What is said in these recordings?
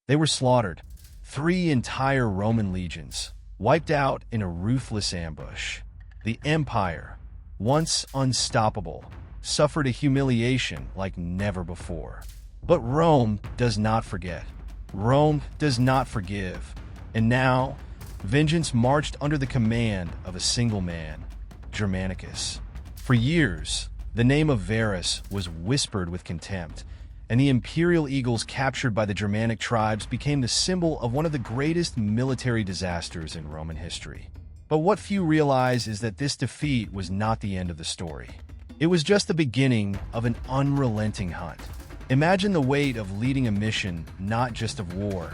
They were slaughtered. 3 entire Roman legions, wiped out in a ruthless ambush. The empire, once unstoppable, suffered a humiliation like never before. But Rome does not forget. Rome does not forgive. And now, vengeance marched under the command of a single man, Germanicus. For years, the name of Varus was whispered with contempt, and the imperial eagles captured by the Germanic tribes became the symbol of one of the greatest military disasters in Roman history. But what few realize is that this defeat was not the end of the story. It was just the beginning of an unrelenting hunt. Imagine the weight of leading a mission not just of war,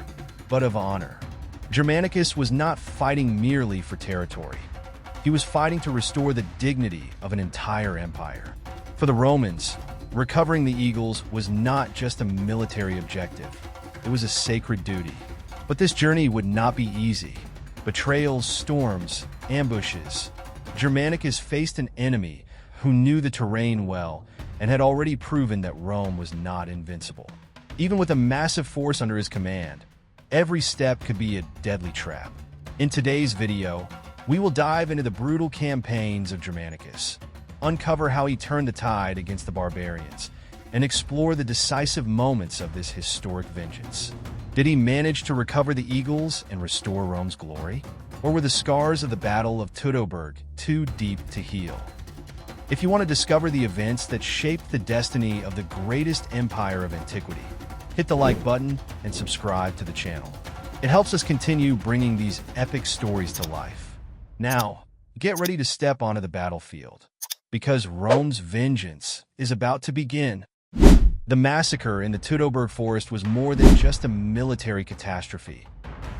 but of honor. Germanicus was not fighting merely for territory. He was fighting to restore the dignity of an entire empire. For the Romans, recovering the eagles was not just a military objective. It was a sacred duty. But this journey would not be easy. Betrayals, storms, ambushes. Germanicus faced an enemy who knew the terrain well and had already proven that Rome was not invincible. Even with a massive force under his command, every step could be a deadly trap. In today's video, we will dive into the brutal campaigns of Germanicus, uncover how he turned the tide against the barbarians, and explore the decisive moments of this historic vengeance. Did he manage to recover the eagles and restore Rome's glory? Or were the scars of the Battle of Teutoburg too deep to heal? If you want to discover the events that shaped the destiny of the greatest empire of antiquity, hit the like button and subscribe to the channel. It helps us continue bringing these epic stories to life. Now, get ready to step onto the battlefield, because Rome's vengeance is about to begin. The massacre in the Teutoburg forest was more than just a military catastrophe.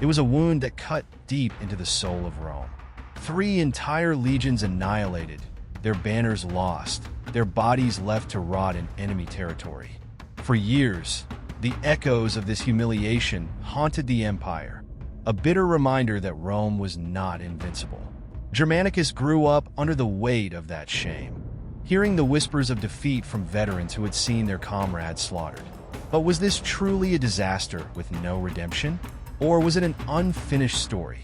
It was a wound that cut deep into the soul of Rome. 3 entire legions annihilated, their banners lost, their bodies left to rot in enemy territory. For years, the echoes of this humiliation haunted the empire, a bitter reminder that Rome was not invincible. Germanicus grew up under the weight of that shame, hearing the whispers of defeat from veterans who had seen their comrades slaughtered. But was this truly a disaster with no redemption? Or was it an unfinished story,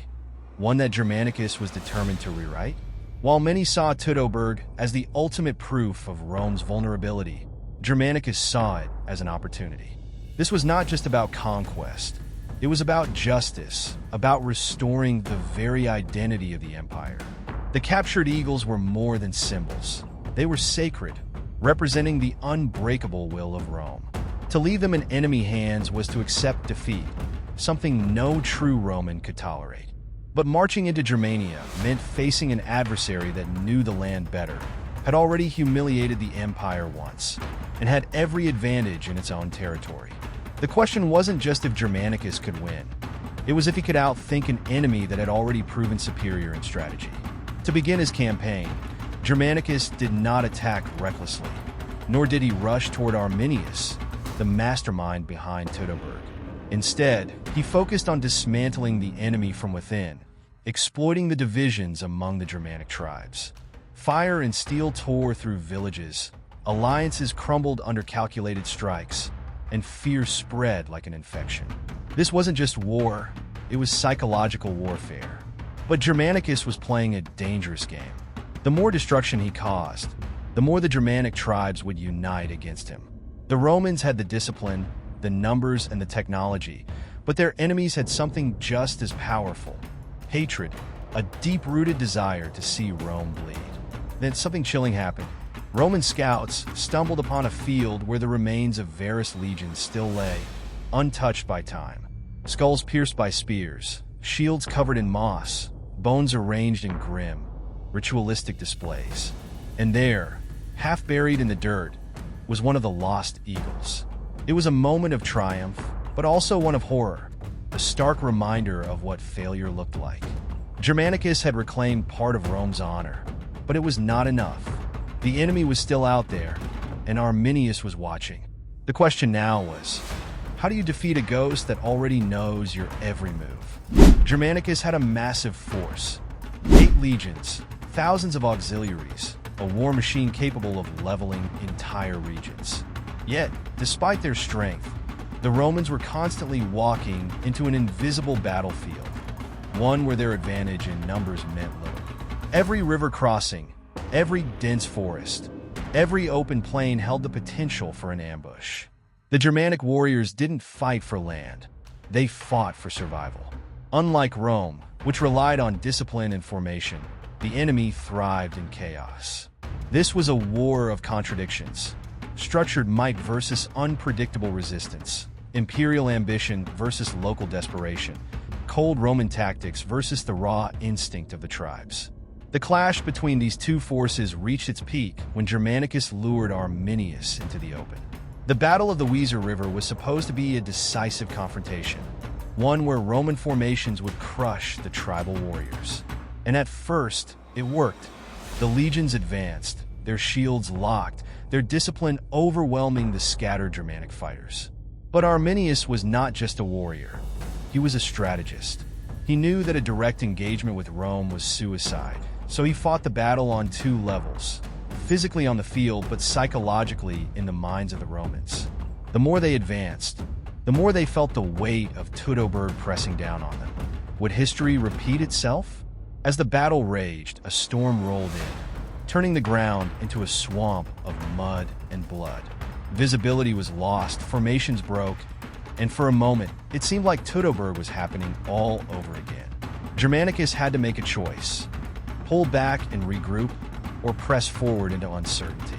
one that Germanicus was determined to rewrite? While many saw Teutoburg as the ultimate proof of Rome's vulnerability, Germanicus saw it as an opportunity. This was not just about conquest. It was about justice, about restoring the very identity of the empire. The captured eagles were more than symbols. They were sacred, representing the unbreakable will of Rome. To leave them in enemy hands was to accept defeat, something no true Roman could tolerate. But marching into Germania meant facing an adversary that knew the land better, had already humiliated the empire once, and had every advantage in its own territory. The question wasn't just if Germanicus could win. It was if he could outthink an enemy that had already proven superior in strategy. To begin his campaign, Germanicus did not attack recklessly, nor did he rush toward Arminius, the mastermind behind Teutoburg. Instead, he focused on dismantling the enemy from within, exploiting the divisions among the Germanic tribes. Fire and steel tore through villages, alliances crumbled under calculated strikes, and fear spread like an infection. This wasn't just war, it was psychological warfare. But Germanicus was playing a dangerous game. The more destruction he caused, the more the Germanic tribes would unite against him. The Romans had the discipline, the numbers, and the technology, but their enemies had something just as powerful: hatred, a deep-rooted desire to see Rome bleed. Then something chilling happened. Roman scouts stumbled upon a field where the remains of Varus' legions still lay, untouched by time. Skulls pierced by spears, shields covered in moss, bones arranged in grim, ritualistic displays. And there, half buried in the dirt, was one of the lost eagles. It was a moment of triumph, but also one of horror, a stark reminder of what failure looked like. Germanicus had reclaimed part of Rome's honor, but it was not enough. The enemy was still out there, and Arminius was watching. The question now was, how do you defeat a ghost that already knows your every move? Germanicus had a massive force, 8 legions, thousands of auxiliaries, a war machine capable of leveling entire regions. Yet, despite their strength, The Romans were constantly walking into an invisible battlefield, one where their advantage in numbers meant little. Every river crossing, every dense forest, every open plain held the potential for an ambush. The Germanic warriors didn't fight for land, they fought for survival. Unlike Rome, which relied on discipline and formation, the enemy thrived in chaos. This was a war of contradictions. Structured might versus unpredictable resistance, imperial ambition versus local desperation, cold Roman tactics versus the raw instinct of the tribes. The clash between these two forces reached its peak when Germanicus lured Arminius into the open. The Battle of the Weser River was supposed to be a decisive confrontation, one where Roman formations would crush the tribal warriors. And at first, it worked. The legions advanced, their shields locked, their discipline overwhelming the scattered Germanic fighters. But Arminius was not just a warrior. He was a strategist. He knew that a direct engagement with Rome was suicide, so he fought the battle on two levels, physically on the field but psychologically in the minds of the Romans. The more they advanced, the more they felt the weight of Teutoburg pressing down on them. Would history repeat itself? As the battle raged, a storm rolled in, turning the ground into a swamp of mud and blood. Visibility was lost, formations broke, and for a moment, it seemed like Teutoburg was happening all over again. Germanicus had to make a choice: pull back and regroup, or press forward into uncertainty.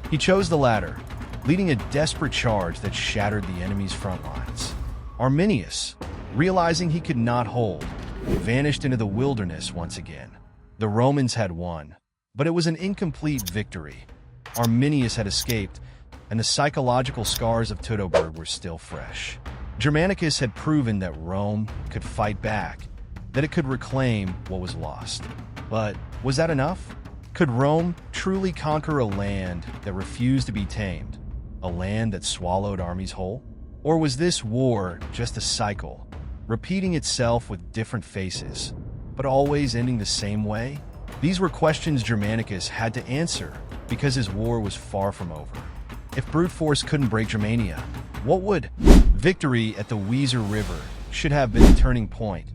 He chose the latter, leading a desperate charge that shattered the enemy's front lines. Arminius, realizing he could not hold, vanished into the wilderness once again. The Romans had won, but it was an incomplete victory. Arminius had escaped, and the psychological scars of Teutoburg were still fresh. Germanicus had proven that Rome could fight back, that it could reclaim what was lost. But was that enough? Could Rome truly conquer a land that refused to be tamed, a land that swallowed armies whole? Or was this war just a cycle, repeating itself with different faces, but always ending the same way? These were questions Germanicus had to answer because his war was far from over. If brute force couldn't break Germania, what would? Victory at the Weser River should have been the turning point,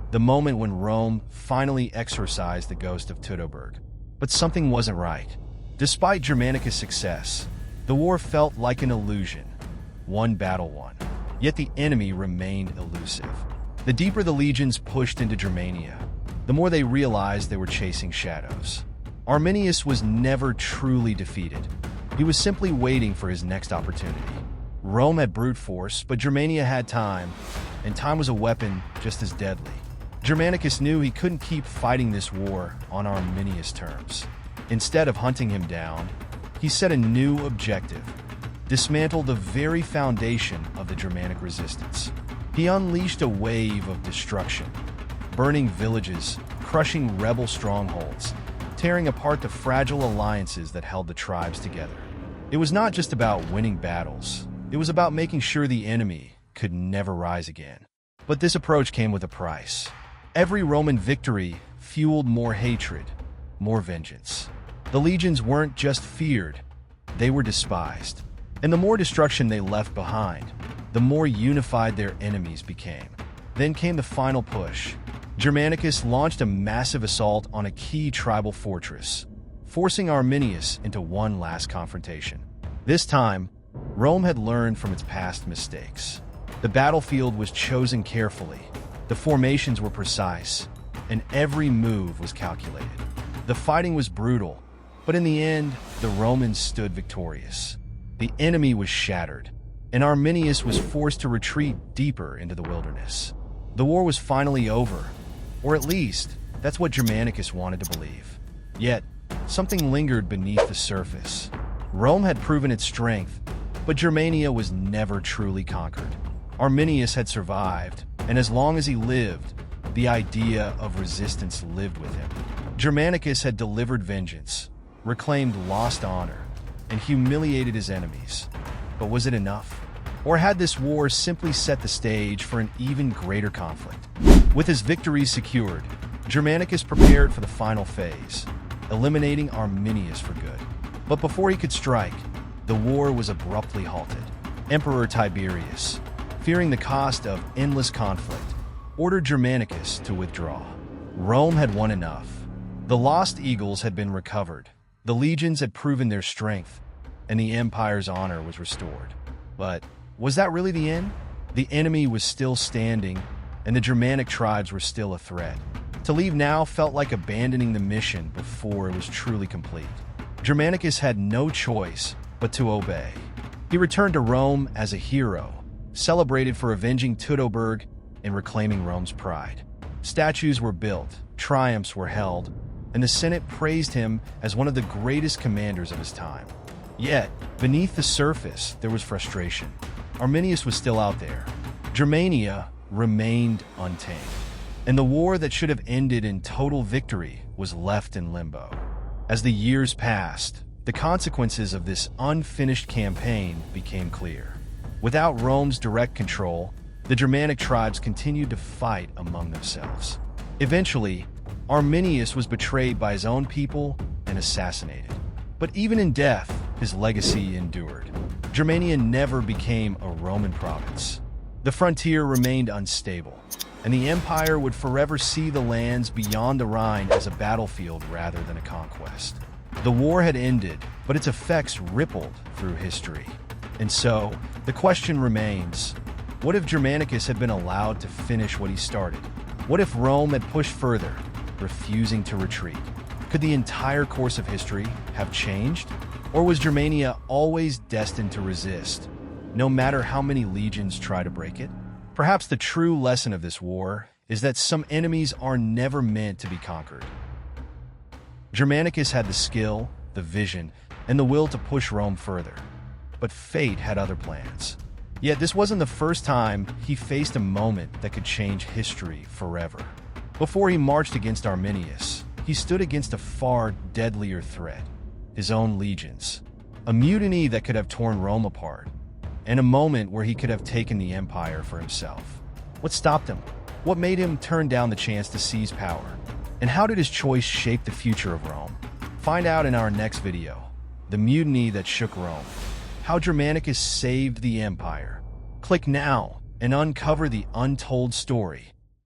the moment when Rome finally exorcised the ghost of Teutoburg. But something wasn't right. Despite Germanicus' success, the war felt like an illusion. One battle won, yet the enemy remained elusive. The deeper the legions pushed into Germania, the more they realized they were chasing shadows. Arminius was never truly defeated. He was simply waiting for his next opportunity. Rome had brute force, but Germania had time, and time was a weapon just as deadly. Germanicus knew he couldn't keep fighting this war on Arminius' terms. Instead of hunting him down, he set a new objective: dismantle the very foundation of the Germanic resistance. He unleashed a wave of destruction, burning villages, crushing rebel strongholds, tearing apart the fragile alliances that held the tribes together. It was not just about winning battles, it was about making sure the enemy could never rise again. But this approach came with a price. Every Roman victory fueled more hatred, more vengeance. The legions weren't just feared, they were despised. And the more destruction they left behind, the more unified their enemies became. Then came the final push. Germanicus launched a massive assault on a key tribal fortress, forcing Arminius into one last confrontation. This time, Rome had learned from its past mistakes. The battlefield was chosen carefully, the formations were precise, and every move was calculated. The fighting was brutal, but in the end, the Romans stood victorious. The enemy was shattered, and Arminius was forced to retreat deeper into the wilderness. The war was finally over, or at least, that's what Germanicus wanted to believe. Yet, something lingered beneath the surface. Rome had proven its strength, but Germania was never truly conquered. Arminius had survived, and as long as he lived, the idea of resistance lived with him. Germanicus had delivered vengeance, reclaimed lost honor, and humiliated his enemies. But was it enough? Or had this war simply set the stage for an even greater conflict? With his victories secured, Germanicus prepared for the final phase, eliminating Arminius for good. But before he could strike, the war was abruptly halted. Emperor Tiberius, fearing the cost of endless conflict, ordered Germanicus to withdraw. Rome had won enough. The lost eagles had been recovered, the legions had proven their strength, and the empire's honor was restored. But was that really the end? The enemy was still standing, and the Germanic tribes were still a threat. To leave now felt like abandoning the mission before it was truly complete. Germanicus had no choice but to obey. He returned to Rome as a hero, celebrated for avenging Teutoburg and reclaiming Rome's pride. Statues were built, triumphs were held, and the Senate praised him as one of the greatest commanders of his time. Yet, beneath the surface, there was frustration. Arminius was still out there. Germania remained untamed. And the war that should have ended in total victory was left in limbo. As the years passed, the consequences of this unfinished campaign became clear. Without Rome's direct control, the Germanic tribes continued to fight among themselves. Eventually, Arminius was betrayed by his own people and assassinated. But even in death, his legacy endured. Germania never became a Roman province. The frontier remained unstable, and the empire would forever see the lands beyond the Rhine as a battlefield rather than a conquest. The war had ended, but its effects rippled through history. And so, the question remains, what if Germanicus had been allowed to finish what he started? What if Rome had pushed further, refusing to retreat? Could the entire course of history have changed? Or was Germania always destined to resist, no matter how many legions try to break it? Perhaps the true lesson of this war is that some enemies are never meant to be conquered. Germanicus had the skill, the vision, and the will to push Rome further. But fate had other plans. Yet this wasn't the first time he faced a moment that could change history forever. Before he marched against Arminius, he stood against a far deadlier threat, his own legions. A mutiny that could have torn Rome apart, and a moment where he could have taken the empire for himself. What stopped him? What made him turn down the chance to seize power? And how did his choice shape the future of Rome? Find out in our next video, the mutiny that shook Rome, how Germanicus saved the empire. Click now and uncover the untold story